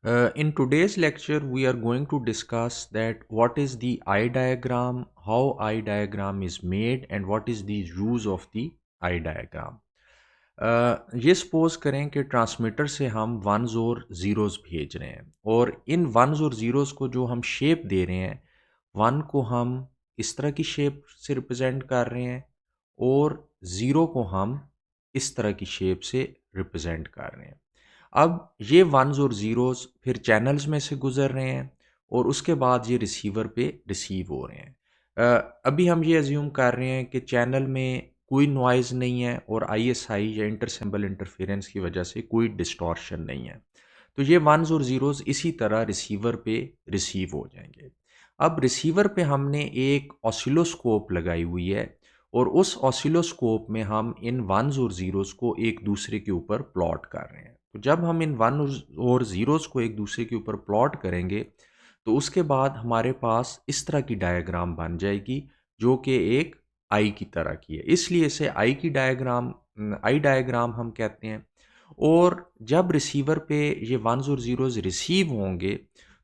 In today's lecture, we are going to discuss that what is the eye diagram, how eye diagram is made, and what is the use of the eye diagram. ये suppose करें कि transmitter से हम once और zeros भेज रहे हैं और इन वंस और ज़ीरोज़ को जो हम शेप दे रहे हैं, वन को हम इस तरह की शेप से रिप्रेजेंट कर रहे हैं और ज़ीरो को हम इस तरह की शेप से रिप्रेजेंट कर रहे हैं। अब ये वंस और ज़ीरोज़ फिर चैनल्स में से गुज़र रहे हैं और उसके बाद ये रिसीवर पे रिसीव हो रहे हैं। अभी हम ये अज्यूम कर रहे हैं कि चैनल में कोई नॉइज़ नहीं है और आईएसआई या इंटर सिंबल इंटरफेरेंस की वजह से कोई डिस्टॉर्शन नहीं है। तो ये वंस और ज़ीरोज़ इसी तरह रिसीवर पे रिसीव हो जाएंगे। अब रिसीवर पे हमने एक ऑसिलोस्कोप लगाई हुई है और उस ऑसिलोस्कोप में हम इन वंस और ज़ीरोज़ को एक दूसरे के ऊपर प्लॉट कर रहे हैं। तो जब हम इन वन और ज़ीरोज़ को एक दूसरे के ऊपर प्लॉट करेंगे तो उसके बाद हमारे पास इस तरह की डायग्राम बन जाएगी जो कि एक आई की तरह की है, इसलिए इसे आई डायग्राम हम कहते हैं। और जब रिसीवर पे ये वंस और ज़ीरोज़ रिसीव होंगे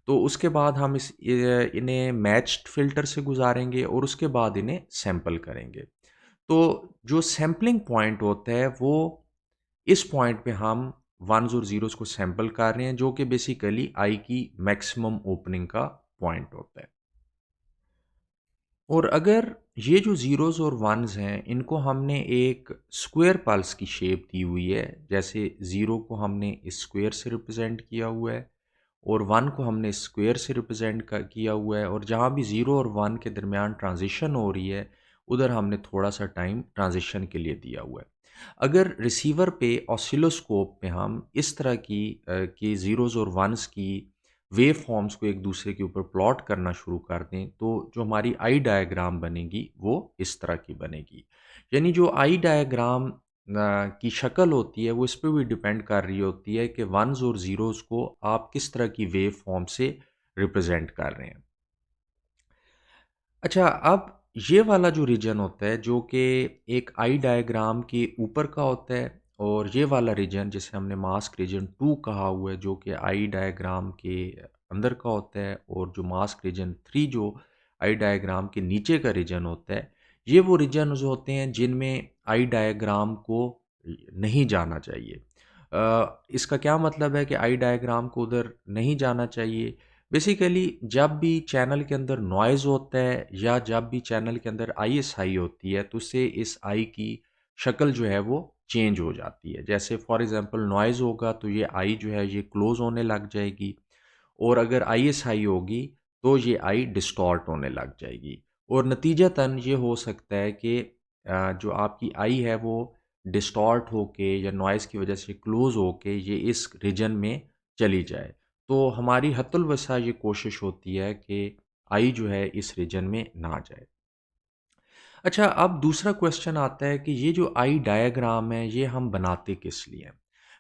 तो उसके बाद हम इन्हें मैच्ड फ़िल्टर से गुजारेंगे और उसके बाद इन्हें सैंपल करेंगे। तो जो सैंपलिंग पॉइंट होता है वो इस पॉइंट पे हम वंस और ज़ीरोज़ को सैंपल कर रहे हैं जो कि बेसिकली आई की मैक्सिमम ओपनिंग का पॉइंट होता है। और अगर ये जो ज़ीरोज़ और वंस हैं इनको हमने एक स्क्वायर पल्स की शेप दी हुई है, जैसे ज़ीरो को हमने इस स्क्वायर से रिप्रेजेंट किया हुआ है और वन को हमने स्क्वायर से रिप्रेजेंट किया हुआ है, और जहाँ भी ज़ीरो और वन के दरमियान ट्रांजिशन हो रही है उधर हमने थोड़ा सा टाइम ट्रांजिशन के लिए दिया हुआ है। अगर रिसीवर पे ऑसिलोस्कोप पे हम इस तरह की ज़ीरोज़ और वंस की वेव फॉर्म्स को एक दूसरे के ऊपर प्लॉट करना शुरू कर दें तो जो हमारी आई डायग्राम बनेगी वो इस तरह की बनेगी। यानी जो आई डायग्राम की शक्ल होती है वो इस पे भी डिपेंड कर रही होती है कि वंस और ज़ीरोज़ को आप किस तरह की वेव फॉर्म से रिप्रेजेंट कर रहे हैं। अच्छा, अब ये वाला जो रीजन होता है जो कि एक आई डायग्राम के ऊपर का होता है और ये वाला रीजन जिसे हमने मास्क रीजन 2 कहा हुआ है जो कि आई डायग्राम के अंदर का होता है, और जो मास्क रीजन 3 जो आई डायग्राम के नीचे का रीजन होता है, ये वो रीजन्स होते हैं जिनमें आई डायग्राम को नहीं जाना चाहिए। इसका क्या मतलब है कि आई डायग्राम को उधर नहीं जाना चाहिए? बेसिकली जब भी चैनल के अंदर नॉइज़ होता है या जब भी चैनल के अंदर आईएसआई होती है तो उससे इस आई की शक्ल जो है वो चेंज हो जाती है। जैसे फॉर एग्जांपल नॉइज़ होगा तो ये आई जो है ये क्लोज होने लग जाएगी, और अगर आईएसआई होगी तो ये आई डिस्टॉर्ट होने लग जाएगी, और नतीजतन ये हो सकता है कि जो आपकी आई है वो डिस्टॉर्ट होके या नॉइज़ की वजह से क्लोज होके ये इस रीजन में चली जाए। तो हमारी हत्तुल वसा ये कोशिश होती है कि आई जो है इस रीजन में ना जाए। अच्छा, अब दूसरा क्वेश्चन आता है कि ये जो आई डायग्राम है ये हम बनाते किस लिए हैं?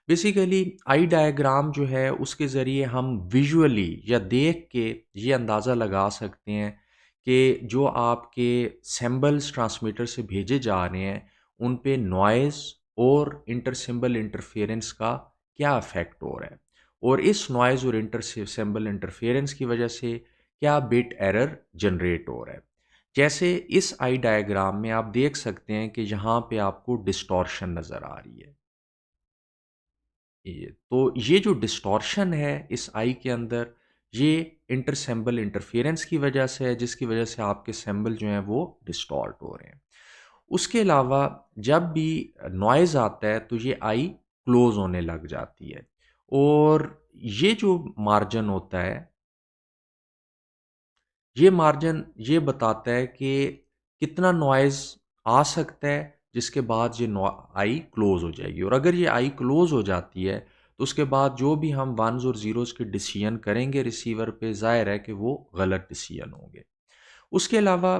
बेसिकली आई डायग्राम जो है उसके ज़रिए हम विजुअली या देख के ये अंदाज़ा लगा सकते हैं कि जो आपके सिंबल्स ट्रांसमीटर से भेजे जा रहे हैं उन पे नॉइज़ और इंटर सिंबल इंटरफेरेंस का क्या इफ़ेक्ट हो रहा है, और इस नॉइज़ और इंटर सिंबल इंटरफेरेंस की वजह से क्या बिट एरर जनरेट हो रहा है। जैसे इस आई डायग्राम में आप देख सकते हैं कि यहाँ पे आपको डिस्टॉर्शन नज़र आ रही है। ये जो डिस्टॉर्शन है इस आई के अंदर, ये इंटरसेंबल इंटरफेरेंस की वजह से है जिसकी वजह से आपके सेंबल जो हैं वो डिस्टॉर्ट हो रहे हैं। उसके अलावा जब भी नॉइज़ आता है तो ये आई क्लोज होने लग जाती है, और ये जो मार्जिन होता है, ये मार्जिन ये बताता है कि कितना नॉइज़ आ सकता है जिसके बाद ये आई क्लोज़ हो जाएगी, और अगर ये आई क्लोज़ हो जाती है तो उसके बाद जो भी हम वंस और ज़ीरोज़ के डिसीजन करेंगे रिसीवर पे, ज़ाहिर है कि वो गलत डिसीजन होंगे। उसके अलावा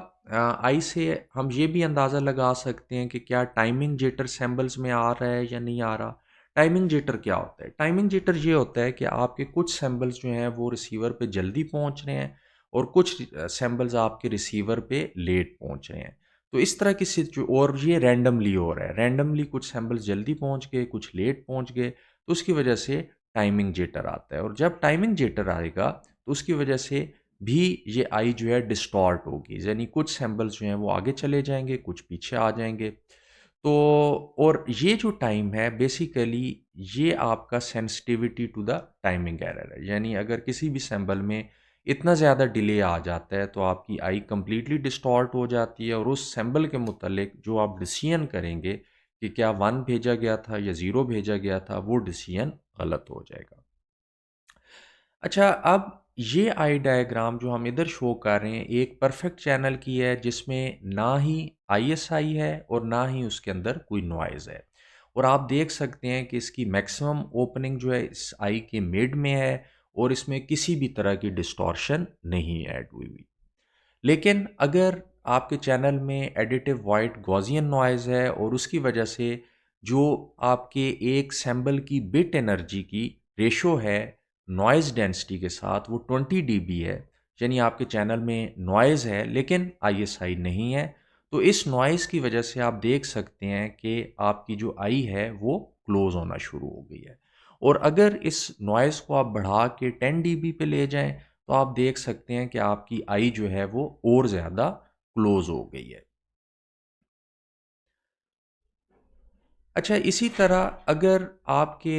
आई से हम ये भी अंदाज़ा लगा सकते हैं कि क्या टाइमिंग जिटर सैंबल्स में आ रहा है या नहीं आ रहा। टाइमिंग जिटर क्या होता है? टाइमिंग जिटर ये होता है कि आपके कुछ सैंबल्स जो हैं वो रिसीवर पे जल्दी पहुंच रहे हैं और कुछ सैंबल्स आपके रिसीवर पे लेट पहुंच रहे हैं। तो इस तरह की और ये रैंडमली हो रहा है, रैंडमली कुछ सैंबल्स जल्दी पहुंच गए, कुछ लेट पहुंच गए, तो उसकी वजह से टाइमिंग जिटर आता है, और जब टाइमिंग जिटर आएगा तो उसकी वजह से भी ये आई जो है डिस्टॉर्ट होगी, यानी कुछ सैंपल्स जो हैं वो आगे चले जाएंगे, कुछ पीछे आ जाएंगे। तो और ये जो टाइम है बेसिकली ये आपका sensitivity to the timing error है, यानी अगर किसी भी सैंपल में इतना ज़्यादा डिले आ जाता है तो आपकी आई कंप्लीटली डिस्टॉर्ट हो जाती है, और उस सैंपल के मुतालिक जो आप डिसीजन करेंगे कि क्या 1 भेजा गया था या 0 भेजा गया था, वो डिसीजन गलत हो जाएगा। अच्छा, अब ये आई डायग्राम जो हम इधर शो कर रहे हैं एक परफेक्ट चैनल की है, जिसमें ना ही आईएसआई है और ना ही उसके अंदर कोई नॉइज़ है, और आप देख सकते हैं कि इसकी मैक्सिमम ओपनिंग जो है इस आई के मिड में है, और इसमें किसी भी तरह की डिस्टॉर्शन नहीं ऐड हुई हुई। लेकिन अगर आपके चैनल में एडिटिव वाइट गॉसियन नॉइज़ है और उसकी वजह से जो आपके एक सैंपल की बिट एनर्जी की रेशो है नॉइज़ डेंसिटी के साथ वो 20 डीबी है, यानी आपके चैनल में नॉइज़ है लेकिन आईएसआई नहीं है, तो इस नॉइज़ की वजह से आप देख सकते हैं कि आपकी जो आई है वो क्लोज़ होना शुरू हो गई है। और अगर इस नॉइज़ को आप बढ़ा के 10 डीबी पे ले जाएं तो आप देख सकते हैं कि आपकी आई जो है वो और ज़्यादा क्लोज हो गई है। अच्छा, इसी तरह अगर आपके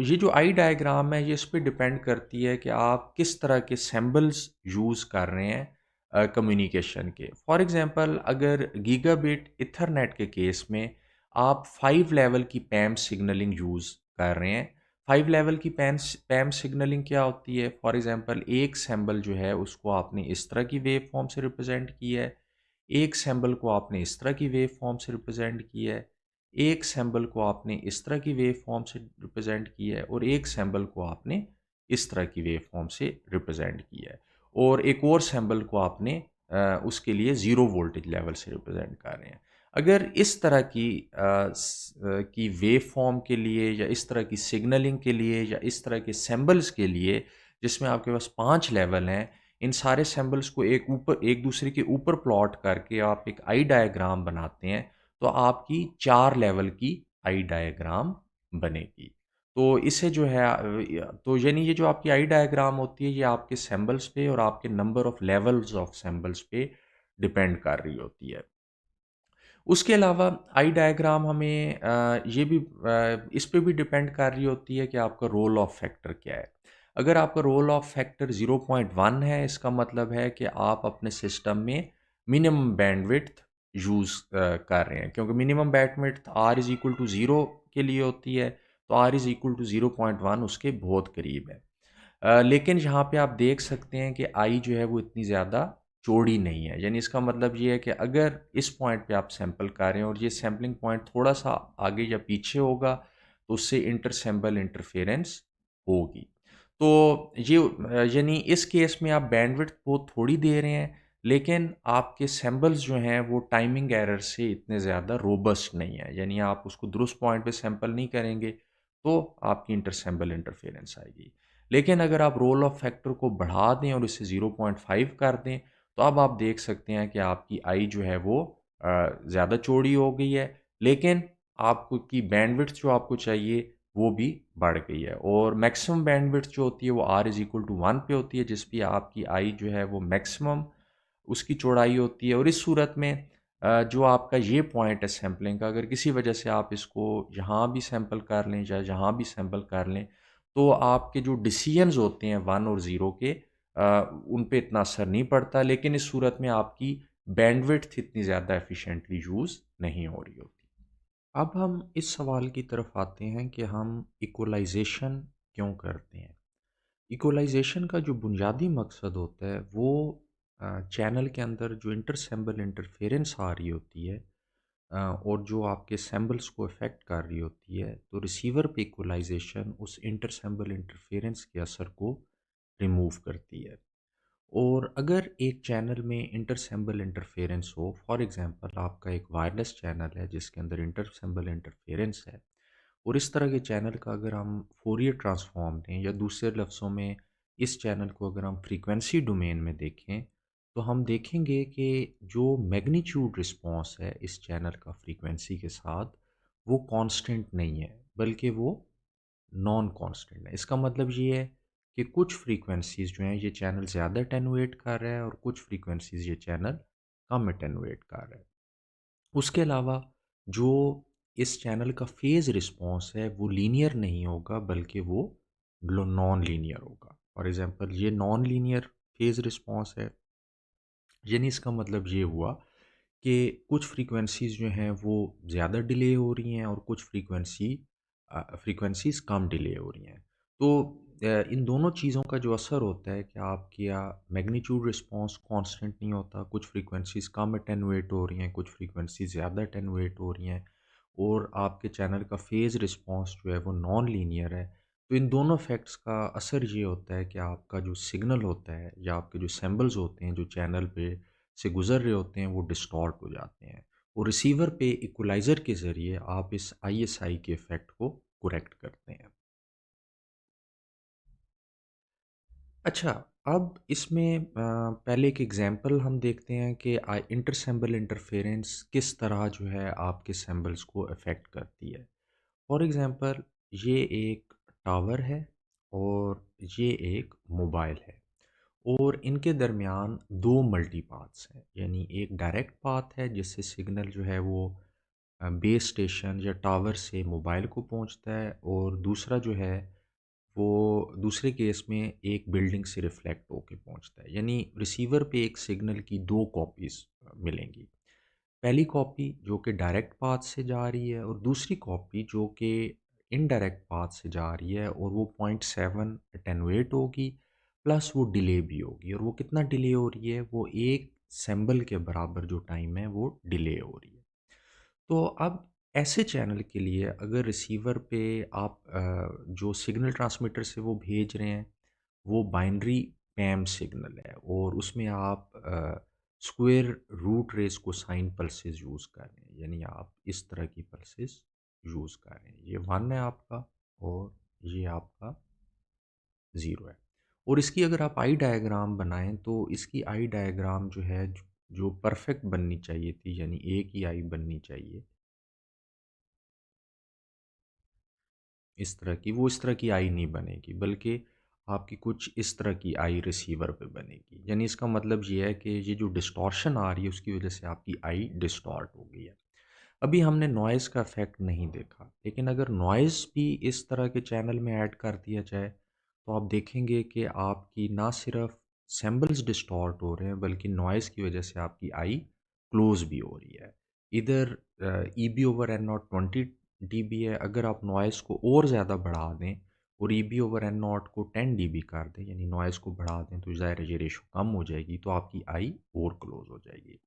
ये जो आई डायग्राम है ये इस पे डिपेंड करती है कि आप किस तरह के सिंबल्स यूज़ कर रहे हैं कम्युनिकेशन के। फॉर एग्जांपल अगर गीगाबिट ईथरनेट के केस में आप 5 लेवल की पैम सिग्नलिंग यूज़ कर रहे हैं। 5 लेवल की पैम सिग्नलिंग क्या होती है? फॉर एग्जांपल एक सिंबल जो है उसको आपने इस तरह की वेव फॉर्म से रिप्रेजेंट किया है, एक सिंबल को आपने इस तरह की वेव फॉर्म से रिप्रेजेंट किया है, एक सिंबल को आपने इस तरह की वेव फॉर्म से रिप्रेजेंट किया है, और एक सिंबल को आपने इस तरह की वेव फॉर्म से रिप्रेजेंट किया है, और एक और सिंबल को आपने उसके लिए ज़ीरो वोल्टेज लेवल से रिप्रेजेंट कर रहे हैं। अगर इस तरह की वेव फॉर्म के लिए या इस तरह की सिग्नलिंग के लिए या इस तरह के सिंबल्स के लिए जिसमें आपके पास 5 लेवल हैं, इन सारे सिंबल्स को एक दूसरे के ऊपर प्लॉट करके आप एक आई डायग्राम बनाते हैं, तो आपकी 4 लेवल की आई डायग्राम बनेगी। तो इससे जो है तो यानी ये जो आपकी आई डायग्राम होती है ये आपके सिंबल्स पे और आपके number of levels of symbols पे डिपेंड कर रही होती है। उसके अलावा आई डायग्राम हमें ये भी इस पे भी डिपेंड कर रही होती है कि आपका रोल ऑफ फैक्टर क्या है। अगर आपका रोल ऑफ फैक्टर 0.1 है, इसका मतलब है कि आप अपने सिस्टम में मिनिमम बैंडविड्थ यूज़ कर रहे हैं, क्योंकि minimum bandwidth R is equal to 0 के लिए होती है, तो आर इज़ इक्वल टू 0.1 उसके बहुत करीब है। लेकिन यहाँ पे आप देख सकते हैं कि आई जो है वो इतनी ज़्यादा चौड़ी नहीं है, यानी इसका मतलब ये है कि अगर इस पॉइंट पे आप सैंपल कर रहे हैं और ये सैंपलिंग पॉइंट थोड़ा सा आगे या पीछे होगा तो उससे इंटर सैंपल इंटरफेरेंस होगी। तो ये यानी इस केस में आप बैंडविड्थ बहुत थोड़ी दे रहे हैं, लेकिन आपके सैंपल्स जो हैं वो टाइमिंग एरर से इतने ज़्यादा रोबस्ट नहीं है, यानी आप उसको दुरुस्त पॉइंट पे सैंपल नहीं करेंगे तो आपकी इंटर सैंपल इंटरफेरेंस आएगी। लेकिन अगर आप रोल ऑफ फैक्टर को बढ़ा दें और इसे 0.5 कर दें, तो अब आप देख सकते हैं कि आपकी आई जो है वो ज़्यादा चौड़ी हो गई है, लेकिन आपको की बैंडविड्थ जो आपको चाहिए वो भी बढ़ गई है, और मैक्सिमम बैंडविड्थ जो होती है वो आर इज़ इक्वल टू 1 पे होती है, जिस पे आपकी आई जो है वो मैक्सिमम उसकी चौड़ाई होती है। और इस सूरत में जो आपका ये पॉइंट है सैंपलिंग का, अगर किसी वजह से आप इसको यहाँ भी सैंपल कर लें या यहाँ भी सैंपल कर लें, तो आपके जो डिसीजंस होते हैं 1 और 0 के उन पे इतना असर नहीं पड़ता, लेकिन इस सूरत में आपकी बैंडविड्थ इतनी ज़्यादा एफिशिएंटली यूज़ नहीं हो रही होती। अब हम इस सवाल की तरफ आते हैं कि हम इक्वलाइजेशन क्यों करते हैं। इक्वलाइजेशन का जो बुनियादी मकसद होता है वो चैनल के अंदर जो इंटरसेंबल इंटरफेरेंस आ रही होती है और जो आपके सैम्बल्स को अफेक्ट कर रही होती है, तो रिसीवर पे इक्वलाइजेशन उस इंटरसेंबल इंटरफेरेंस के असर को रिमूव करती है। और अगर एक चैनल में इंटरसेंबल इंटरफेरेंस हो, फॉर एग्जांपल आपका एक वायरलेस चैनल है जिसके अंदर इंटरसेंबल इंटरफेरेंस है, और इस तरह के चैनल का अगर हम फोरियर ट्रांसफॉर्म दें या दूसरे लफ्ज़ों में इस चैनल को अगर हम फ्रीक्वेंसी डोमेन में देखें, तो हम देखेंगे कि जो मैग्नीट्यूड रिस्पॉन्स है इस चैनल का फ्रीक्वेंसी के साथ वो कांस्टेंट नहीं है, बल्कि वो नॉन कांस्टेंट है। इसका मतलब ये है कि कुछ फ्रीक्वेंसीज़ जो हैं ये चैनल ज़्यादा अटेन्यूएट कर रहा है और कुछ फ्रीक्वेंसीज़ ये चैनल कम अटेन्यूएट कर रहा है। उसके अलावा जो इस चैनल का फ़ेज़ रिस्पॉन्स है वो लीनियर नहीं होगा बल्कि वो नॉन लीनियर होगा। फॉर एग्ज़ाम्पल ये नॉन लीनियर फ़ेज़ रिस्पॉन्स है, यानी इसका मतलब ये हुआ कि कुछ फ्रीक्वेंसीज़ जो हैं वो ज़्यादा डिले हो रही हैं और कुछ फ्रीक्वेंसीज़ कम डिले हो रही हैं। तो इन दोनों चीज़ों का जो असर होता है कि आपका मैग्नीट्यूड रिस्पॉन्स कांस्टेंट नहीं होता, कुछ फ्रीक्वेंसीज़ कम अटेन्यूएट हो रही हैं, कुछ फ्रीक्वेंसीज़ ज़्यादा अटेन्यूएट हो रही हैं और आपके चैनल का फ़ेज़ रिस्पॉन्स जो है वो नॉन लीनियर है। तो इन दोनों फैक्ट्स का असर ये होता है कि आपका जो सिग्नल होता है या आपके जो सिंबल्स होते हैं जो चैनल पे से गुज़र रहे होते हैं वो डिस्टॉर्ट हो जाते हैं और रिसीवर पे इक्वलाइज़र के ज़रिए आप इस आईएसआई के इफ़ेक्ट को करेक्ट करते हैं। अच्छा, अब इसमें पहले एक एग्ज़ाम्पल हम देखते हैं कि इंटरसिंबल इंटरफेरेंस किस तरह जो है आपके सिंबल्स को अफ़ेक्ट करती है। फॉर एग्ज़ाम्पल ये एक टावर है और ये एक मोबाइल है और इनके दरमियान 2 मल्टी पाथ्स हैं। यानी एक डायरेक्ट पाथ है जिससे सिग्नल जो है वो बेस स्टेशन या टावर से मोबाइल को पहुंचता है और दूसरा जो है वो दूसरे केस में एक बिल्डिंग से रिफ्लेक्ट होके पहुंचता है। यानी रिसीवर पे एक सिग्नल की 2 कॉपीज़ मिलेंगी। पहली कॉपी जो कि डायरेक्ट पाथ से जा रही है और दूसरी कॉपी जो कि इनडायरेक्ट पाथ से जा रही है और वो 0.7 अटेनुएट होगी प्लस वो डिले भी होगी और वो कितना डिले हो रही है वो एक सिंबल के बराबर जो टाइम है वो डिले हो रही है। तो अब ऐसे चैनल के लिए अगर रिसीवर पे आप जो सिग्नल ट्रांसमीटर से वो भेज रहे हैं वो बाइनरी पैम सिग्नल है और उसमें आप square root raised cosine pulses use कर रहे हैं, यानी आप इस तरह की पल्सेस यूज़ कर रहे हैं। ये 1 है आपका और ये आपका 0 है। और इसकी अगर आप आई डायग्राम बनाएँ तो इसकी आई डायग्राम जो है जो परफेक्ट बननी चाहिए थी, यानी एक ही आई बननी चाहिए इस तरह की, वो इस तरह की आई नहीं बनेगी, बल्कि आपकी कुछ इस तरह की आई रिसीवर पे बनेगी। यानी इसका मतलब ये है कि ये जो डिस्टॉर्शन आ रही है उसकी वजह से आपकी आई डिस्टॉर्ट हो गई है। अभी हमने नॉइज़ का इफ़ेक्ट नहीं देखा, लेकिन अगर नॉइज़ भी इस तरह के चैनल में ऐड कर दिया जाए, तो आप देखेंगे कि आपकी ना सिर्फ सिंबल्स डिस्टॉर्ट हो रहे हैं, बल्कि नॉइज़ की वजह से आपकी आई क्लोज़ भी हो रही है। इधर E B over N not 20 dB है, अगर आप नॉइज़ को और ज़्यादा बढ़ा दें और ईबी ओवर एन नॉट को 10 डीबी कर दें, यानी नॉइज़ को बढ़ा दें, तो ज़ाहिर है ये रेशो कम हो जाएगी, तो आपकी आई और क्लोज़ हो जाएगी।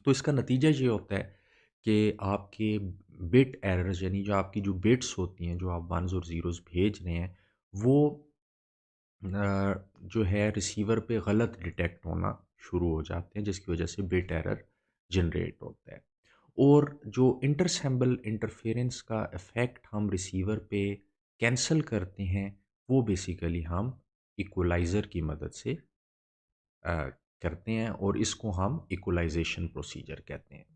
तो इसका नतीजा ये होता है कि आपके बिट एरर्स यानी जो आपकी जो बिट्स होती हैं, जो आप वन्स और ज़ीरोज़ भेज रहे हैं, वो जो है रिसीवर पे गलत डिटेक्ट होना शुरू हो जाते हैं, जिसकी वजह से बिट एरर जनरेट होता है। और जो इंटरसेंबल इंटरफेरेंस का इफ़ेक्ट हम रिसीवर पे कैंसल करते हैं, वो बेसिकली हम इक्वलाइज़र की मदद से अ, करते हैं और इसको हम इक्वलाइज़ेशन प्रोसीजर कहते हैं।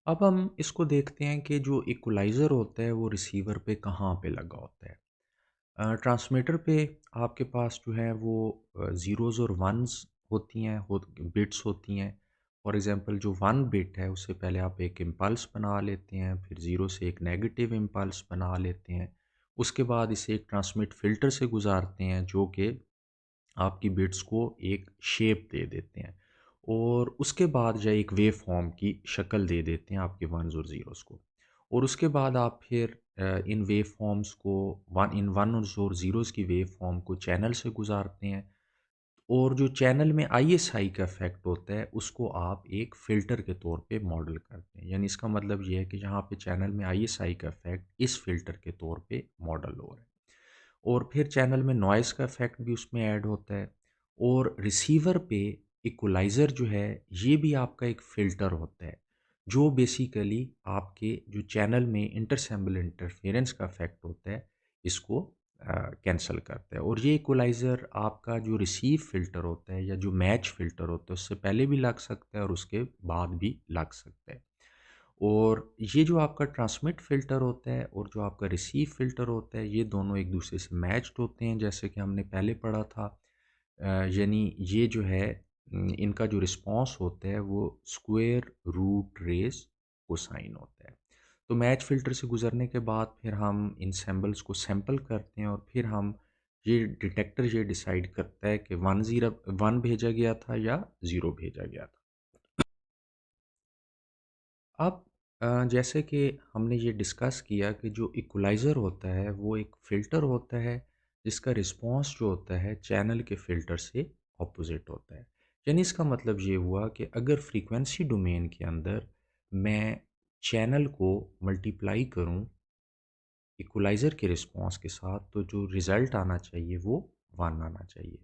अब हम इसको देखते हैं कि जो इक्वलाइज़र होता है वो रिसीवर पे कहाँ पे लगा होता है। ट्रांसमीटर पे आपके पास जो है वो ज़ीरोज़ और वन्स होती हैं बिट्स होती हैं। फॉर एग्ज़ाम्पल जो 1 बिट है उससे पहले आप एक इम्पल्स बना लेते हैं, फिर 0 से एक नेगेटिव इम्पल्स बना लेते हैं। उसके बाद इसे एक ट्रांसमिट फ़िल्टर से गुज़ारते हैं जो कि आपकी बिट्स को एक शेप दे देते हैं और उसके बाद जो है एक वेव फॉर्म की शक्ल दे देते हैं आपके वन्स और ज़ीरोज़ को। और उसके बाद आप फिर इन वेव फॉर्म्स को वन्स और ज़ीरोज़ की वेव फॉर्म को चैनल से गुज़ारते हैं और जो चैनल में आईएसआई का इफ़ेक्ट होता है उसको आप एक फ़िल्टर के तौर पे मॉडल करते हैं। यानी इसका मतलब ये है कि जहाँ पे चैनल में आईएसआई का इफ़ेक्ट इस फ़िल्टर के तौर पे मॉडल हो रहा है। और फिर चैनल में नॉइज़ का इफ़ेक्ट भी उसमें ऐड होता है और रिसीवर पे इक्वलाइज़र जो है ये भी आपका एक फ़िल्टर होता है जो बेसिकली आपके जो चैनल में इंटरसेंबल इंटरफेरेंस का इफ़ेक्ट होता है इसको कैंसल करता है और ये इक्वलाइज़र आपका जो रिसीव फ़िल्टर होता है या जो मैच फ़िल्टर होता है उससे पहले भी लग सकता है और उसके बाद भी लग सकता है। और ये जो आपका ट्रांसमिट फ़िल्टर होता है और जो आपका रिसीव फ़िल्टर होता है, ये दोनों एक दूसरे से मैच्ड होते हैं, जैसे कि हमने पहले पढ़ा था। यानी ये जो है इनका जो रिस्पॉन्स होता है वो स्क्वायर रूट रेज़ कोसाइन होता है। तो मैच फ़िल्टर से गुज़रने के बाद फिर हम इन सिंबल्स को सैंपल करते हैं और फिर हम ये डिटेक्टर ये डिसाइड करता है कि 1 भेजा गया था या 0 भेजा गया था। अब जैसे कि हमने ये डिस्कस किया कि जो इक्वलाइज़र होता है वो एक फ़िल्टर होता है जिसका रिस्पॉन्स जो होता है चैनल के फ़िल्टर से ऑपोज़िट होता है। यानी इसका मतलब ये हुआ कि अगर फ्रीक्वेंसी डोमेन के अंदर मैं चैनल को मल्टीप्लाई करूँ इक्वलाइज़र के रिस्पॉन्स के साथ, तो जो रिज़ल्ट आना चाहिए वो 1 आना चाहिए।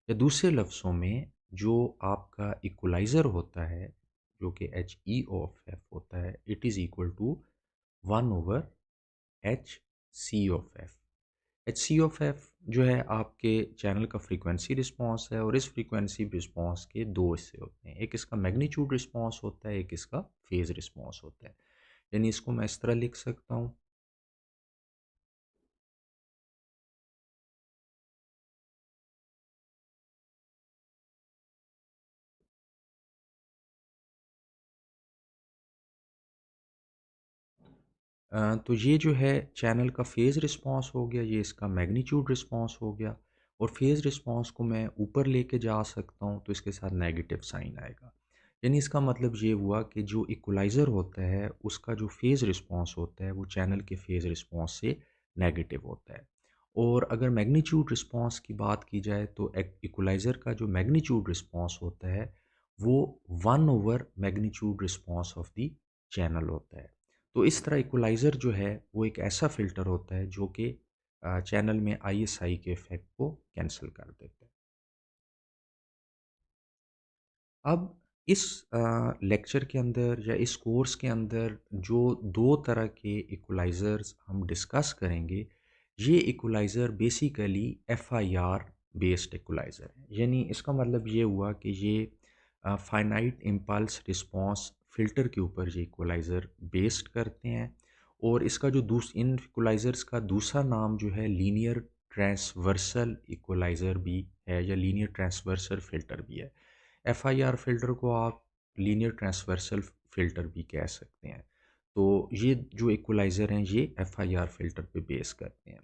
या दूसरे लफ्ज़ों में जो आपका इक्वलाइज़र होता है जो कि एच ई ऑफ एफ होता है, it is equal to 1 over H C of F. H C of F जो है आपके चैनल का फ्रीक्वेंसी रिस्पॉन्स है और इस फ्रीक्वेंसी रिस्पॉन्स के दो हिस्से होते हैं। एक इसका मैग्नीट्यूड रिस्पॉन्स होता है, एक इसका फेज़ रिस्पॉन्स होता है। यानी इसको मैं इस तरह लिख सकता हूँ। तो ये जो है चैनल का फ़ेज़ रिस्पॉन्स हो गया, ये इसका मैग्नीट्यूड रिस्पॉन्स हो गया और फ़ेज़ रिस्पॉन्स को मैं ऊपर लेके जा सकता हूँ तो इसके साथ नेगेटिव साइन आएगा। यानी इसका मतलब ये हुआ कि जो इक्वलाइज़र होता है उसका जो फ़ेज़ रिस्पॉन्स होता है वो चैनल के फ़ेज़ रिस्पॉन्स से नेगेटिव होता है। और अगर मैग्नीट्यूड रिस्पॉन्स की बात की जाए तो एक इक्वलाइज़र का जो मैग्नीट्यूड रिस्पॉन्स होता है वो 1 over magnitude response of the channel होता है। तो इस तरह इक्वलाइज़र जो है वो एक ऐसा फ़िल्टर होता है जो कि चैनल में आईएसआई के इफ़ेक्ट को कैंसल कर देता है। अब इस लेक्चर के अंदर या इस कोर्स के अंदर जो 2 तरह के इक्वलाइज़र्स हम डिस्कस करेंगे, ये equaliser basically FIR based equaliser है। यानी इसका मतलब ये हुआ कि ये फ़ाइनाइट इम्पल्स रिस्पॉन्स फ़िल्टर के ऊपर ये इक्वलाइज़र बेस्ड करते हैं और इसका जो इन इक्वलाइज़र्स का दूसरा नाम जो है लीनियर ट्रांसवर्सल इक्वलाइज़र भी है या लीनियर ट्रांसवर्सल फ़िल्टर भी है। एफआईआर फ़िल्टर को आप लीनियर ट्रांसवर्सल फ़िल्टर भी कह सकते हैं। तो ये जो इक्वलाइज़र हैं ये एफआईआर फ़िल्टर पे बेस करते हैं।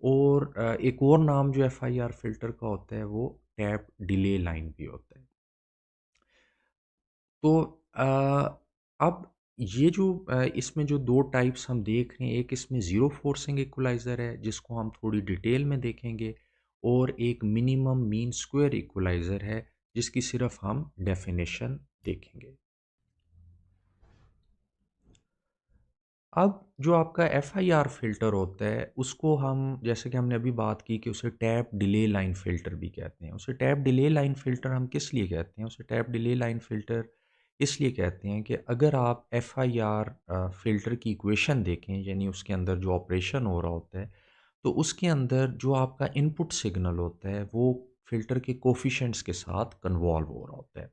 और एक और नाम जो एफआईआर फ़िल्टर का होता है वो टैप डिले लाइन भी होता है। तो अब ये जो इसमें जो 2 टाइप्स हम देख रहे हैं, एक इसमें ज़ीरो फोर्सिंग इक्वलाइज़र है जिसको हम थोड़ी डिटेल में देखेंगे और एक मिनिमम मीन स्क्वायर इक्वलाइज़र है जिसकी सिर्फ हम डेफिनेशन देखेंगे। अब जो आपका एफआईआर फ़िल्टर होता है, उसको हम जैसे कि हमने अभी बात की कि उसे टैप डिले लाइन फ़िल्टर भी कहते हैं। उसे टैप डिले लाइन फ़िल्टर हम किस लिए कहते हैं? उसे टैप डिले लाइन फ़िल्टर इसलिए कहते हैं कि अगर आप एफआईआर फ़िल्टर की इक्वेशन देखें, यानी उसके अंदर जो ऑपरेशन हो रहा होता है, तो उसके अंदर जो आपका इनपुट सिग्नल होता है, वो फ़िल्टर के कोएफ़िशिएंट्स के साथ कन्वॉल्व हो रहा होता है।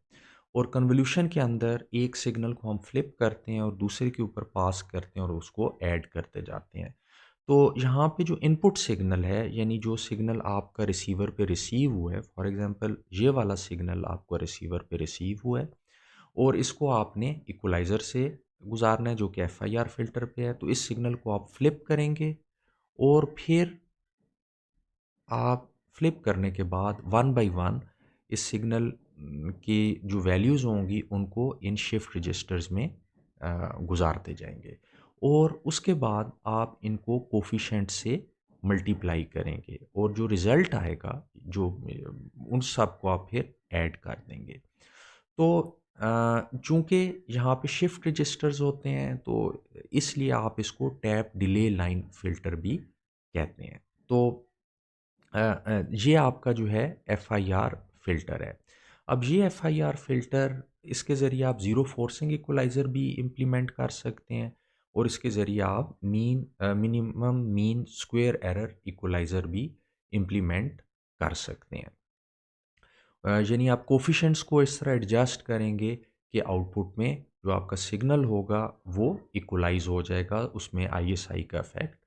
और कन्वोल्यूशन के अंदर एक सिग्नल को हम फ्लिप करते हैं और दूसरे के ऊपर पास करते हैं और उसको ऐड करते जाते हैं। तो यहाँ पे जो इनपुट सिग्नल है यानी जो सिग्नल आपका रिसीवर पे रिसीव हुआ है, फॉर एग्जांपल ये वाला सिग्नल आपका रिसीवर पे रिसीव हुआ है और इसको आपने इक्वलाइज़र से गुजारना है जो कि एफआईआर फ़िल्टर पे है। तो इस सिग्नल को आप फ्लिप करेंगे और फिर आप फ्लिप करने के बाद वन बाय वन इस सिग्नल की जो वैल्यूज़ होंगी उनको इन शिफ्ट रजिस्टर्स में गुज़ारते जाएँगे और उसके बाद आप इनको कोएफ़िशिएंट से मल्टीप्लाई करेंगे और जो रिज़ल्ट आएगा जो उन सब को आप फिर ऐड कर देंगे। तो चूँकि यहाँ पे शिफ्ट रजिस्टर्स होते हैं तो इसलिए आप इसको टैप डिले लाइन फ़िल्टर भी कहते हैं। तो ये आपका जो है एफआईआर फ़िल्टर है। अब ये एफआईआर फ़िल्टर इसके ज़रिए आप ज़ीरो फोर्सिंग इक्वलाइज़र भी इम्प्लीमेंट कर सकते हैं और इसके ज़रिए आप minimum mean square error equaliser भी इम्प्लीमेंट कर सकते हैं। यानी आप कोएफ़िशिएंट्स को इस तरह एडजस्ट करेंगे कि आउटपुट में जो आपका सिग्नल होगा वो इक्वलाइज़ हो जाएगा, उसमें आईएसआई का इफ़ेक्ट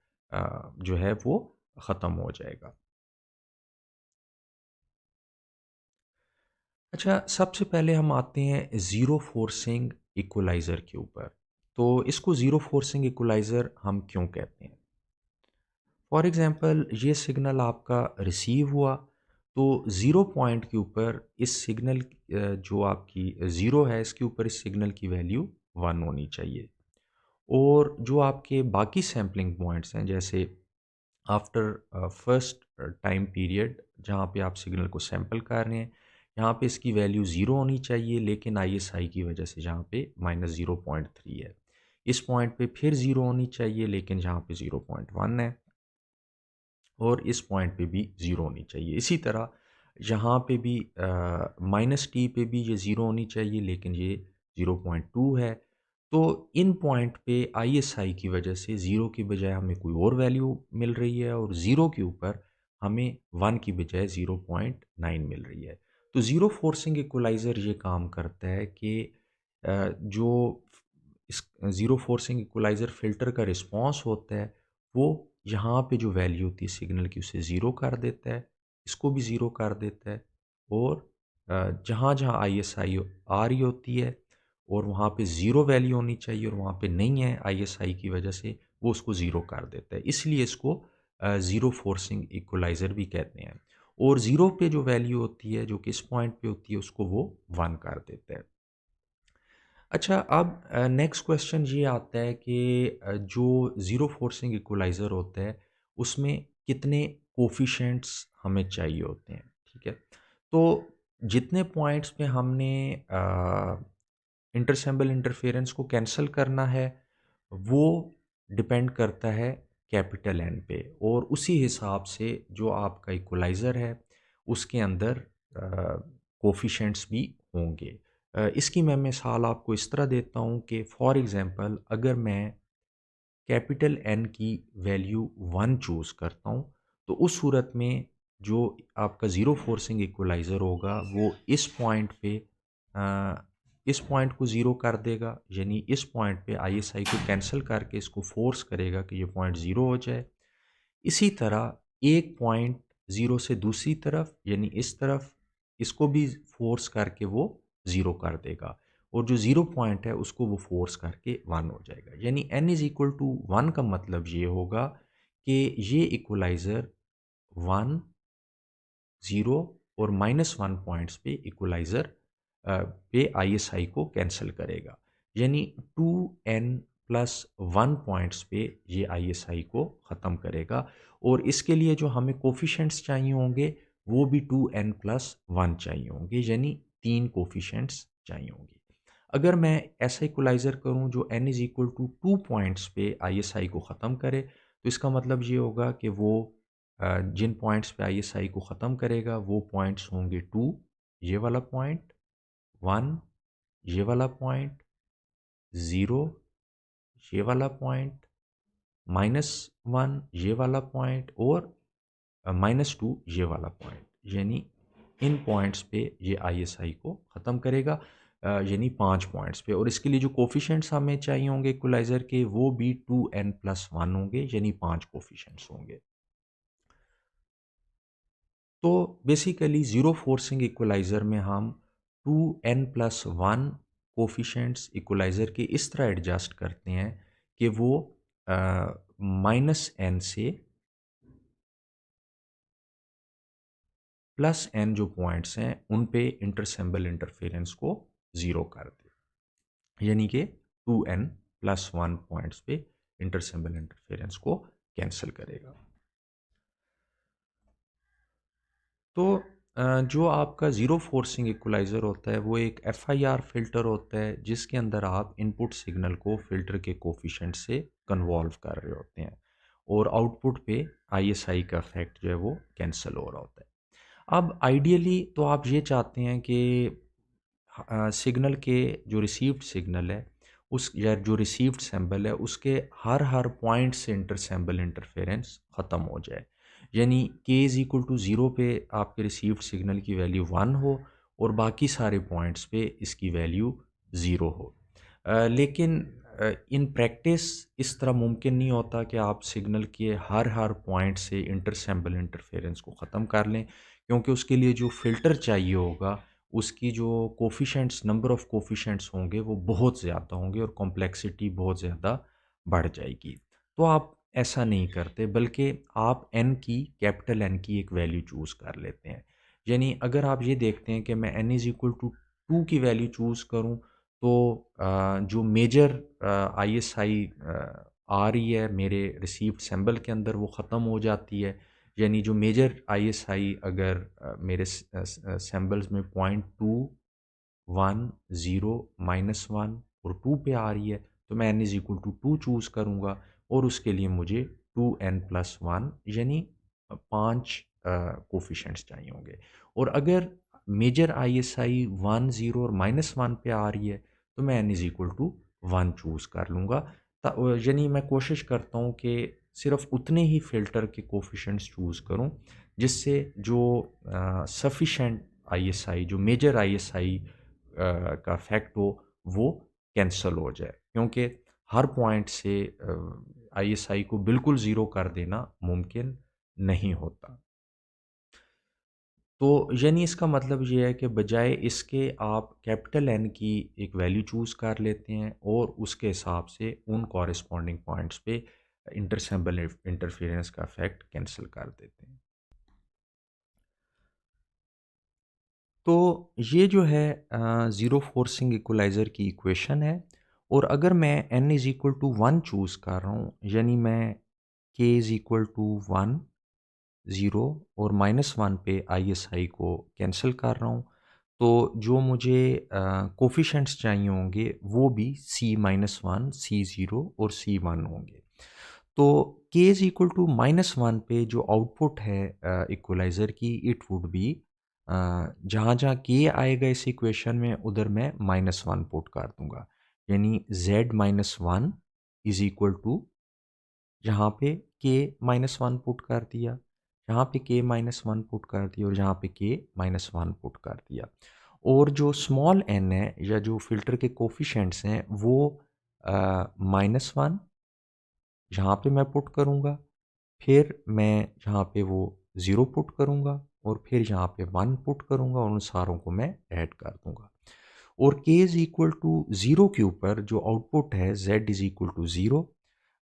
जो है वो ख़त्म हो जाएगा। अच्छा, सबसे पहले हम आते हैं ज़ीरो फोर्सिंग इक्वलाइज़र के ऊपर। तो इसको ज़ीरो फोर्सिंग इक्वलाइज़र हम क्यों कहते हैं? फॉर एग्ज़ाम्पल ये सिग्नल आपका रिसीव हुआ, तो ज़ीरो पॉइंट के ऊपर इस सिग्नल जो आपकी ज़ीरो है, इसके ऊपर इस सिग्नल की वैल्यू 1 होनी चाहिए। और जो आपके बाकी सैंपलिंग पॉइंट्स हैं, जैसे आफ्टर फर्स्ट टाइम पीरियड जहाँ पे आप सिग्नल को सैंपल कर रहे हैं, यहाँ पे इसकी वैल्यू 0 होनी चाहिए, लेकिन आईएसआई की वजह से जहाँ पे -0.3 है। इस पॉइंट पे फिर 0 होनी चाहिए, लेकिन जहाँ पे 0.1 है, और इस पॉइंट पे भी 0 होनी चाहिए। इसी तरह यहाँ पे भी -t पे भी ये 0 होनी चाहिए, लेकिन ये 0.2 है। तो इन पॉइंट पे आईएसआई की वजह से 0 की बजाय हमें कोई और वैल्यू मिल रही है, और 0 के ऊपर हमें 1 की बजाय 0.9 मिल रही है। तो ज़ीरो फोर्सिंग इक्वलाइज़र ये काम करता है कि जो इस ज़ीरो फोर्सिंग इक्वलाइज़र फ़िल्टर का रिस्पॉन्स होता है, वो यहाँ पे जो वैल्यू होती है सिग्नल की उसे ज़ीरो कर देता है, इसको भी ज़ीरो कर देता है, और जहाँ-जहाँ आईएसआई आ रही होती है और वहाँ पे ज़ीरो वैल्यू होनी चाहिए और वहाँ पे नहीं है आईएसआई की वजह से, वो उसको ज़ीरो कर देता है। इसलिए इसको ज़ीरो फोर्सिंग इक्वलाइज़र भी कहते हैं। और ज़ीरो पे जो वैल्यू होती है, जो कि इस पॉइंट पे होती है, उसको वो 1 कर देता है। अच्छा, अब नेक्स्ट क्वेश्चन ये आता है कि जो ज़ीरो फोर्सिंग इक्वलाइज़र होता है, उसमें कितने कोएफ़िशिएंट्स हमें चाहिए होते हैं, ठीक है? तो जितने पॉइंट्स पे हमने इंटरसेंबल इंटरफेरेंस को कैंसल करना है, वो डिपेंड करता है कैपिटल एन पे, और उसी हिसाब से जो आपका इक्वलाइज़र है, उसके अंदर कोएफ़िशिएंट्स भी होंगे। इसकी मैं मिसाल आपको इस तरह देता हूँ कि फॉर एग्ज़ाम्पल अगर मैं कैपिटल एन की वैल्यू 1 चूज़ करता हूँ, तो उस सूरत में जो आपका ज़ीरो फोर्सिंग इक्वलाइज़र होगा, वो अ, इस पॉइंट को ज़ीरो कर देगा, यानी इस पॉइंट पे आईएसआई को कैंसल करके इसको फ़ोर्स करेगा कि ये पॉइंट ज़ीरो हो जाए। इसी तरह एक पॉइंट ज़ीरो से दूसरी तरफ, यानी इस तरफ, इसको भी फ़ोर्स करके वो ज़ीरो कर देगा, और जो ज़ीरो पॉइंट है उसको वो फ़ोर्स करके 1 हो जाएगा। यानी n इज़ इक्वल टू 1 का मतलब ये होगा कि ये इक्वलाइज़र 1, 0 और -1 पॉइंट्स पे इक्वलाइज़र पे आईएसआई को कैंसल करेगा। यानी 2n प्लस 1 पॉइंट्स पे ये आईएसआई को ख़त्म करेगा, और इसके लिए जो हमें कोएफ़िशिएंट्स चाहिए होंगे, वो भी 2n प्लस 1 चाहिए होंगे, यानी 3 कोएफ़िशिएंट्स चाहिए होंगे। अगर मैं ऐसा इक्वलाइज़र करूँ जो n is equal to 2 points पे आईएसआई को ख़त्म करे, तो इसका मतलब ये होगा कि वो जिन पॉइंट्स पे आईएसआई को ख़त्म करेगा, वो पॉइंट्स होंगे 2, ये वाला पॉइंट, 1, ये वाला पॉइंट, 0, ये वाला पॉइंट, -1, ये वाला पॉइंट, और -2, ये वाला पॉइंट। यानी इन पॉइंट्स पे ये आईएसआई को ख़त्म करेगा, यानी 5 पॉइंट्स पे, और इसके लिए जो कोएफ़िशिएंट्स हमें चाहिए होंगे इक्वलाइज़र के, वो भी 2n प्लस 1 होंगे, यानी 5 कोएफ़िशिएंट्स होंगे। तो बेसिकली ज़ीरो फोर्सिंग इक्वलाइज़र में हम 2n प्लस 1 कोफिशिएंट्स इक्वलाइज़र के इस तरह एडजस्ट करते हैं कि वो -n से +n जो पॉइंट्स हैं उन पे इंटरसेंबल इंटरफेरेंस को ज़ीरो कर दें। यानी कि 2n प्लस 1 पॉइंट्स पे इंटरसेंबल इंटरफेरेंस को कैंसल करेगा। तो जो आपका ज़ीरो फोर्सिंग इक्वलाइज़र होता है, वो एक एफआईआर फ़िल्टर होता है, जिसके अंदर आप इनपुट सिग्नल को फ़िल्टर के कोएफ़िशिएंट से कन्वॉल्व कर रहे होते हैं, और आउटपुट पे आईएसआई का इफ़ेक्ट जो है वो कैंसल हो रहा होता है। अब आइडियली तो आप ये चाहते हैं कि सिग्नल के जो रिसीव्ड सिग्नल है, उस या जो रिसीव्ड सैंपल है, उसके हर पॉइंट से इंटरसैंपल इंटरफेरेंस ख़त्म हो जाए। यानी k इज़ इक्वल टू 0 पे आपके रिसीव्ड सिग्नल की वैल्यू 1 हो, और बाकी सारे पॉइंट्स पे इसकी वैल्यू 0 हो। लेकिन इन प्रैक्टिस इस तरह मुमकिन नहीं होता कि आप सिग्नल के हर पॉइंट से इंटरसेम्बल इंटरफेरेंस को ख़त्म कर लें, क्योंकि उसके लिए जो फ़िल्टर चाहिए होगा, उसकी जो कोफिशिएंट्स नंबर ऑफ़ कोफिशिएंट्स होंगे वो बहुत ज़्यादा होंगे और कॉम्प्लेक्सिटी बहुत ज़्यादा बढ़ जाएगी। तो आप ऐसा नहीं करते, बल्कि आप n की, कैपिटल N की एक वैल्यू चूज़ कर लेते हैं। यानी अगर आप ये देखते हैं कि मैं n इज़ इक्वल टू 2 की वैल्यू चूज़ करूँ, तो जो मेजर ISI आ रही है मेरे रिसीव्ड सिंबल के अंदर, वो ख़त्म हो जाती है। यानी जो मेजर ISI अगर मेरे सिंबल्स में 0.2 1 0 -1 और 2 पे आ रही है, तो मैं n is equal to 2 choose करूँगा और उसके लिए मुझे 2n+1 यानी 5 कोफिशिएंट्स चाहिए होंगे। और अगर मेजर ISI 1 0 और -1 पे आ रही है, तो मैं n is equal to 1 choose कर लूँगा। यानी मैं कोशिश करता हूँ कि सिर्फ उतने ही फ़िल्टर के कोफिशिएंट्स चूज़ करूँ, जिससे जो सफिशिएंट ISI, जो मेजर ISI का फैक्ट हो, वो कैंसल हो जाए, क्योंकि हर पॉइंट से ISI को बिल्कुल ज़ीरो कर देना मुमकिन नहीं होता। तो यानी इसका मतलब ये है कि बजाय इसके आप कैपिटल N की एक वैल्यू चूज़ कर लेते हैं और उसके हिसाब से उन कॉरेस्पॉन्डिंग पॉइंट्स पे इंटरसेम्बल इंटरफेरेंस का इफेक्ट कैंसिल कर देते हैं। तो ये जो है ज़ीरो फोर्सिंग इक्वलाइज़र की इक्वेशन है, और अगर मैं n is equal to 1 choose कर रहा हूँ, यानी मैं k इज़ इक्वल टू 1 0 और -1 पे ISI को कैंसिल कर रहा हूँ, तो जो मुझे कोफिशिएंट्स चाहिए होंगे वो भी C-1, C0 और C1 होंगे। तो k इज़ इक्वल टू -1 पे जो आउटपुट है इक्वलाइज़र की, इट वुड बी जहाँ-जहाँ k आएगा इस इक्वेशन में, उधर मैं -1 पुट कर दूँगा। यानी Z-1 इज़ इक्वल टू, यहाँ पे k-1 पुट कर दिया, यहाँ पे k-1 पुट कर दिया और यहाँ पे k-1 पुट कर दिया। और जो स्मॉल n है, या जो फ़िल्टर के कोफिशिएंट्स हैं, वो -1 यहाँ पे मैं पुट करूँगा, फिर मैं यहाँ पे वो 0 पुट करूँगा और फिर यहाँ पे 1 पुट करूँगा और उन सारों को मैं ऐड कर दूँगा। और k इज़ इक्वल टू 0 के ऊपर जो आउटपुट है z इज़ इक्वल टू 0,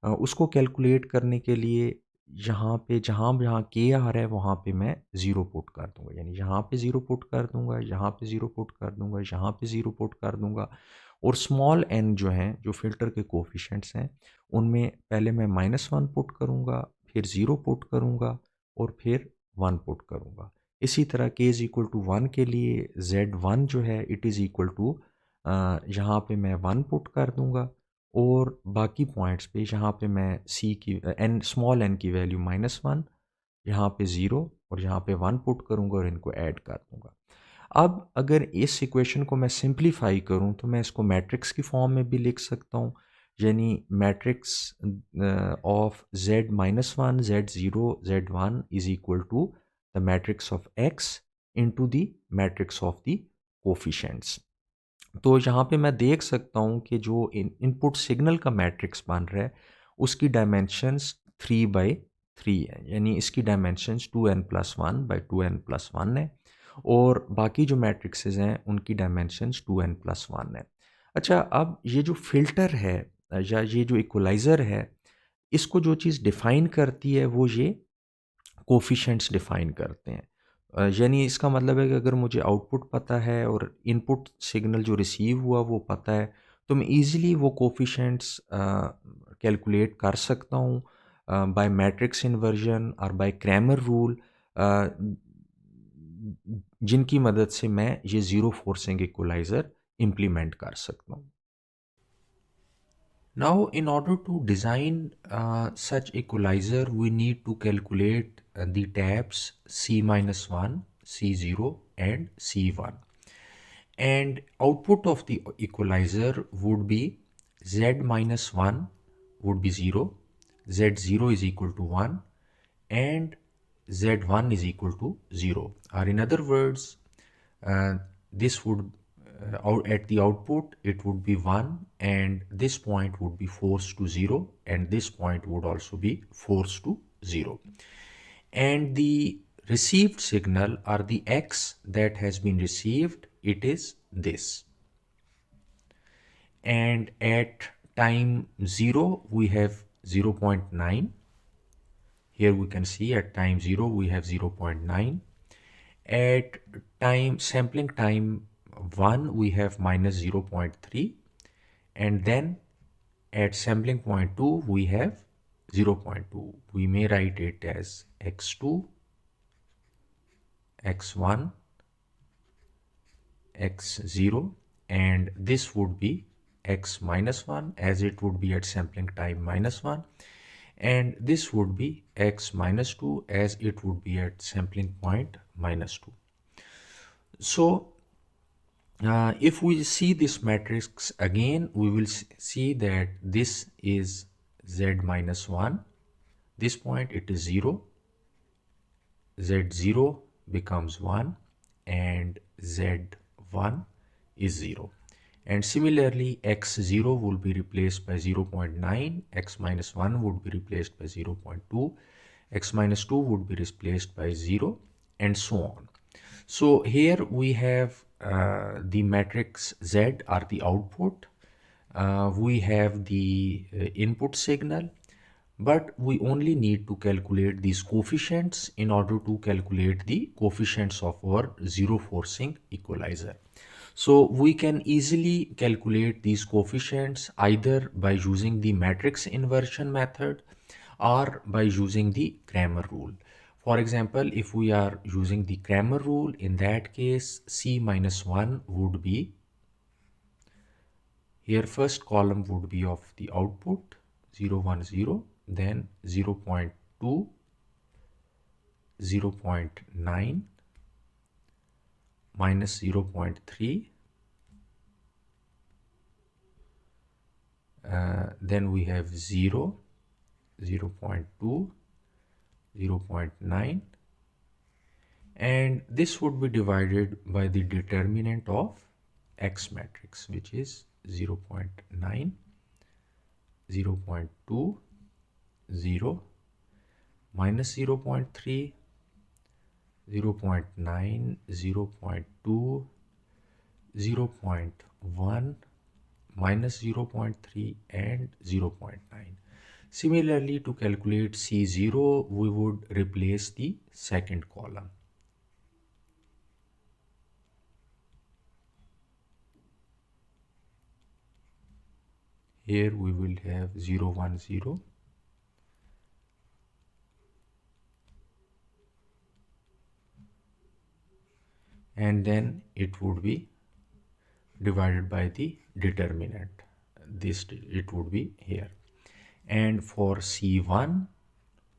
उसको कैलकुलेट करने के लिए यहाँ पे जहाँ-जहाँ k आ रहा है वहाँ पे मैं 0 पुट कर दूँगा। यानी यहाँ पे 0 पुट कर दूँगा, यहाँ पे 0 पुट कर दूँगा, यहाँ पे 0 पुट कर दूँगा। और स्मॉल n जो हैं, जो फ़िल्टर के कोएफ़िशिएंट्स हैं, उनमें पहले मैं -1 पुट करूँगा, फिर 0 पुट करूँगा और फिर 1 पुट करूँगा। इसी तरह k इज़ इक्वल टू 1 के लिए z1 जो है, इट इज़ इक्वल टू यहाँ पे मैं 1 पुट कर दूँगा और बाकी पॉइंट्स पे यहाँ पे मैं c की n स्मॉल n की वैल्यू -1, यहाँ पे 0 और यहाँ पे 1 पुट करूँगा और इनको ऐड कर दूँगा। अब अगर इस इक्वेशन को मैं सिंप्लीफाई करूँ, तो मैं इसको मैट्रिक्स की फॉर्म में भी लिख सकता हूँ। यानी matrix of z-1 z0 z1 is equal to the matrix of x into the matrix of the coefficients. तो यहाँ पे मैं देख सकता हूँ कि जो इनपुट सिग्नल का मैट्रिक्स बन रहा है, उसकी डायमेंशंस 3/3 है। यानी इसकी डायमेंशंस 2n+1/2n+1 है और बाकी जो मैट्रिक्सेस हैं उनकी डायमेंशंस 2n+1 है। अच्छा, अब ये जो फ़िल्टर है या ये जो इक्वलाइज़र है, इसको जो चीज़ डिफ़ाइन करती है वो ये कोफिशिएंट्स डिफ़ाइन करते हैं। यानी इसका मतलब है कि अगर मुझे आउटपुट पता है और इनपुट सिग्नल जो रिसीव हुआ वो पता है, तो मैं ईज़िली वो कोफिशिएंट्स कैलकुलेट कर सकता हूँ बाय मैट्रिक्स इन्वर्जन और बाय क्रैमर रूल, अ, जिनकी मदद से मैं ये ज़ीरो फोर्सिंग इक्वलाइज़र इम्प्लीमेंट कर सकता हूँ। Now, in order to design such equalizer, we need to calculate the taps C-1, C0 and C1. And output of the equalizer would be Z-1 would be 0, Z0 is equal to 1 and Z1 is equal to 0. Or in other words, uh, this would at the output it would be 1, and this point would be forced to 0, and this point would also be forced to 0. And the received signal, or the x that has been received, it is this. And at time 0 we have 0.9. Here we can see at time 0 we have 0.9. At time sampling time 1 we have minus 0.3, and then at sampling point 2 we have 0.2. We may write it as x2, x1, x0, and this would be x minus 1, as it would be at sampling time minus 1, and this would be x minus 2, as it would be at sampling point minus 2. So if we see this matrix again, we will see that this is z minus 1. This point it is 0, z0 becomes 1, and z1 is 0. And similarly, x0 will be replaced by 0.9, x minus 1 would be replaced by 0.2, x minus 2 would be replaced by 0, and so on. So here we have the matrix Z, or the output. We have the input signal, but we only need to calculate these coefficients in order to calculate the coefficients of our zero forcing equalizer. So we can easily calculate these coefficients either by using the matrix inversion method or by using the Cramer rule. For example, if we are using the Cramer rule, in that case C minus 1 would be, here first column would be of the output 0, 1, 0, then 0 0.2, 0 0.9, minus 0 0.3, then we have 0, 0 0.2, 0 0.9, and this would be divided by the determinant of X matrix, which is 0 0.9, 0 0.2, 0, minus 0 0.3, 0 0.9, 0 0.2, 0 0.1, minus 0 0.3, and 0 0.9. Similarly, to calculate C0, we would replace the second column. Here we will have 0, 1, 0. And then it would be divided by the determinant. This, it would be here. And for C1,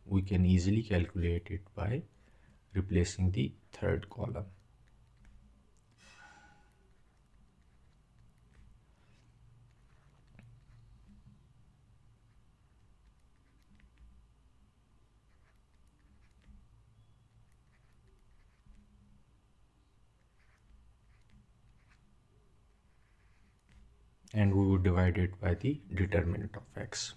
we can easily calculate it by replacing the third column. And we would divide it by the determinant of X.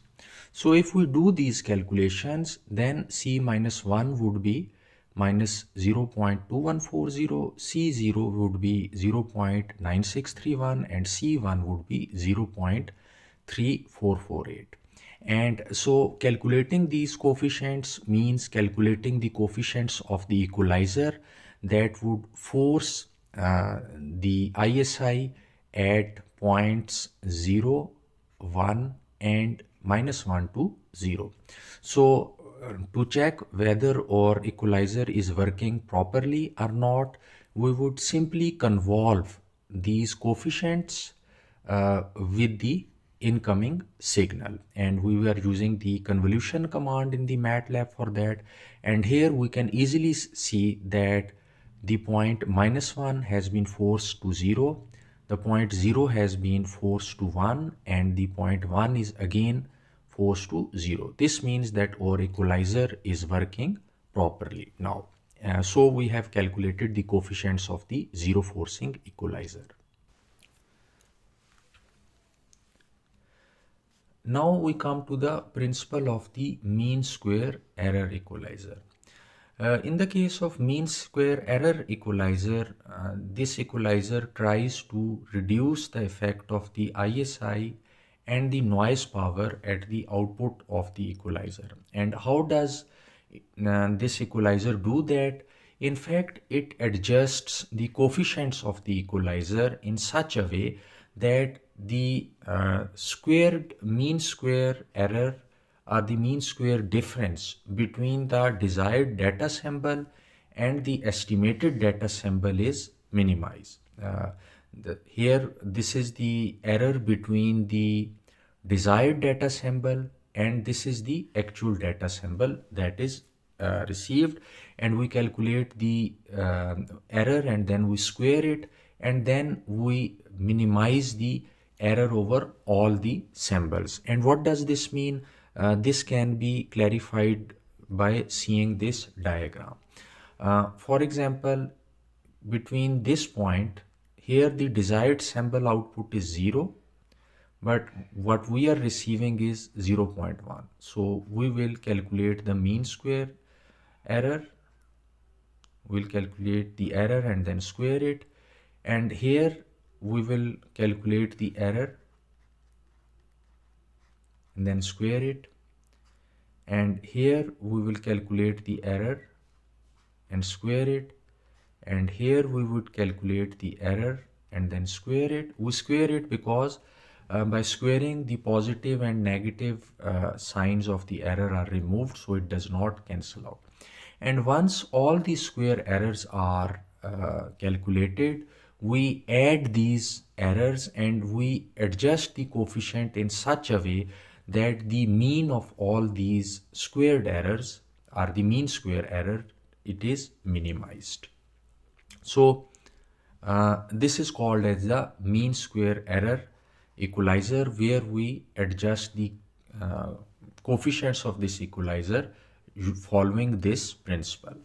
So if we do these calculations, then C minus 1 would be minus 0.2140, C0 would be 0.9631, and C1 would be 0.3448. And so calculating these coefficients means calculating the coefficients of the equalizer that would force the ISI at points 0, 1, and minus 1 to 0. So to check whether our equalizer is working properly or not, we would simply convolve these coefficients with the incoming signal, and we were using the convolution command in the MATLAB for that. And here we can easily see that the point minus 1 has been forced to 0, the point 0 has been forced to 1, and the point 1 is again forced to 0. This means that our equalizer is working properly now. So we have calculated the coefficients of the zero forcing equalizer. Now we come to the principle of the mean square error equalizer. In the case of mean square error equalizer, this equalizer tries to reduce the effect of the ISI and the noise power at the output of the equalizer. And how does this equalizer do that? In fact, it adjusts the coefficients of the equalizer in such a way that the mean square error or the mean square difference between the desired data symbol and the estimated data symbol is minimized. Here, this is the error between the desired data symbol and this is the actual data symbol that is received, and we calculate the error and then we square it and then we minimize the error over all the symbols. And what does this mean? This can be clarified by seeing this diagram. For example, between this point here the desired symbol output is 0, but what we are receiving is 0.1. So we will calculate the mean square error, we'll calculate the error and then square it, and here we will calculate the error and then square it, and here we will calculate the error and square it, and here we would calculate the error and then square it. We square it because by squaring the positive and negative signs of the error are removed, so it does not cancel out. And once all the square errors are calculated, we add these errors and we adjust the coefficient in such a way that the mean of all these squared errors or the mean square error, it is minimized. So this is called as the mean square error equalizer, where we adjust the coefficients of this equalizer following this principle.